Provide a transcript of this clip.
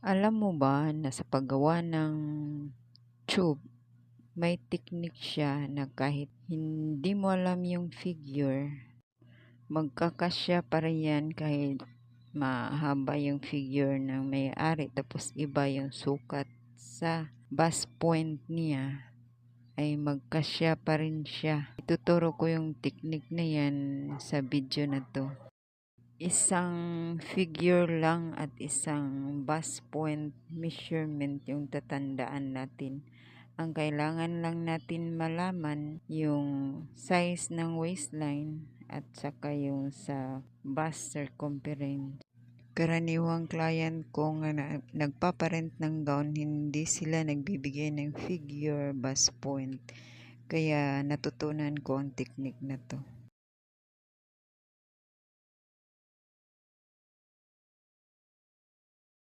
Alam mo ba na sa paggawa ng tube, may technique siya na kahit hindi mo alam yung figure, magkakasya pa rin yan kahit mahaba yung figure ng may-ari tapos iba yung sukat sa bust point niya ay magkasya pa rin siya. Ituturo ko yung technique na yan sa video na to. Isang figure lang at isang bust point measurement yung tatandaan natin. Ang kailangan lang natin malaman yung size ng waistline at saka yung sa bust circumference. Karaniwang client ko nga nagpaparent ng gown, hindi sila nagbibigay ng figure bust point. Kaya natutunan ko ang technique na to.